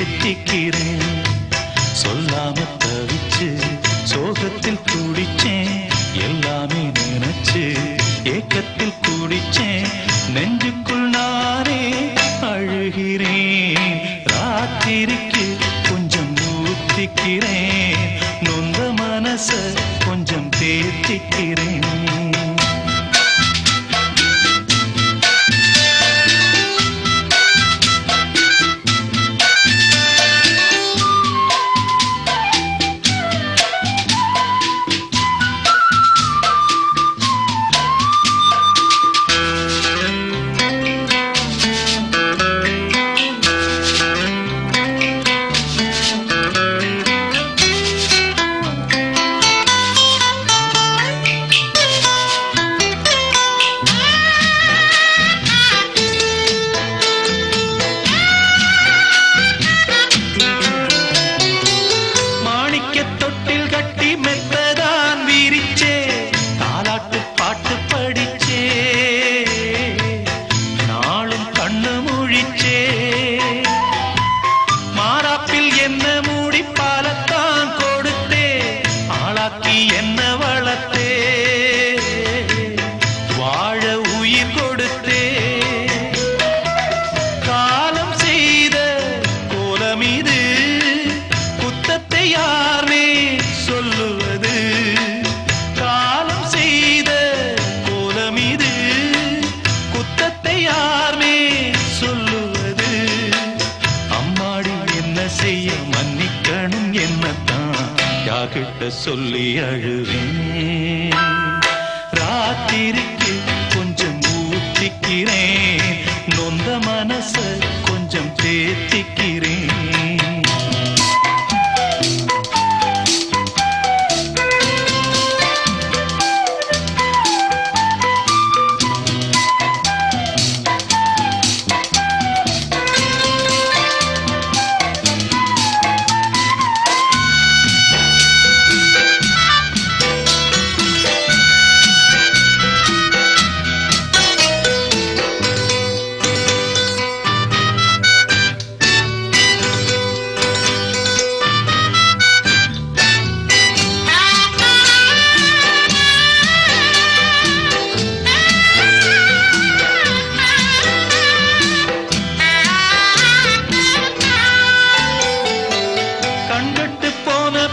தேத்திக்கிறேன். சொல்லாம தவிச்சு சோகத்தில் குடிச்சேன், எல்லாமே நினைச்சு ஏக்கத்தில் குடிச்சேன். நெஞ்சுக்குள் நானே அழுகிறேன். ராத்திரிக்கு கொஞ்சம் ஊத்திக்கிறேன், நொந்த மனச கொஞ்சம் தேத்திக்கிறேன். என்ன வளர்த்தே வாழ உயிர் கொடுத்தே. காலம் செய்த கோலம் இது, குத்தத்தை யாரே சொல்லுவது. காலம் செய்த கோலம் இது, குத்தத்தை யாரே சொல்லுவது. அம்மாடி என்ன செய்ய மன்னிக்கணும் என்னத்தான் யார்கிட்ட சொல்லி அழுவேன். ராத்திரிக்கு கொஞ்சம் ஊத்திக்கிறேன், நொந்த மனச கொஞ்சம் தேத்திக்கிறேன்.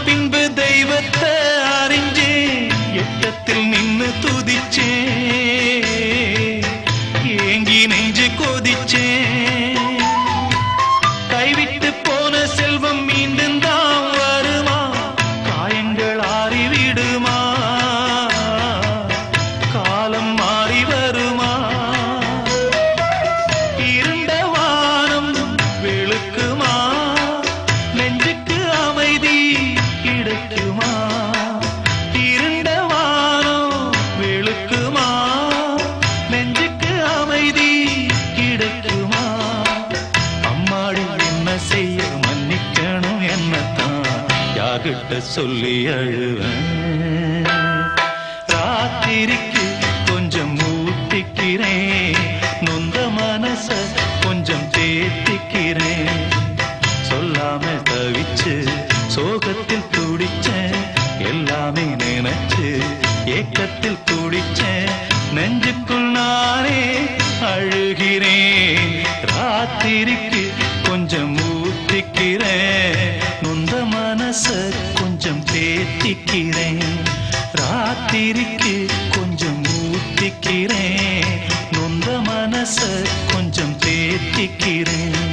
பின்பு தெய்வத்தை அறிஞ்சேன், எட்டத்தில் நின்னு துதிச்சேன், ஏங்கி நெஞ்சு கொதிச்சேன். கைவிட்டு போன செல்வம் மீண்டும் தான் வருமா, காயங்கள் ஆறிவிடுமா, காலம் மாறி வருமா. இருண்ட வானம் வெளுக்குமா, நெஞ்சுக்கு அமைதி கிடைக்குமா. இருண்ட வானம் வெளுக்குமா, நெஞ்சுக்கு அமைதி கிடைக்குமா. அம்மாடி என்ன செய்ய மன்னிக்கணும் என்னத்தான் யார்கிட்ட சொல்லி அழுவேன். ராத்திரிக்கு கொஞ்சம் ஊத்திக்கிறேன், நொந்த மனச கொஞ்சம் தேத்திக்கிறேன். சொல்லாம தவிச்சு சோகத்தில் துடிச்சேன், எல்லாமே நினைச்சு ஏக்கத்தில் துடிச்சேன். நெஞ்சுக்குள் நானே அழுகிறேன். ராத்திரிக்கு கொஞ்சம் ஊத்திக்கிறேன், நொந்த மனச கொஞ்சம் தேத்திக்கிறேன். ராத்திரிக்கு கொஞ்சம் ஊத்திக்கிறேன், நொந்த மனச கொஞ்சம் தேத்திக்கிறேன்.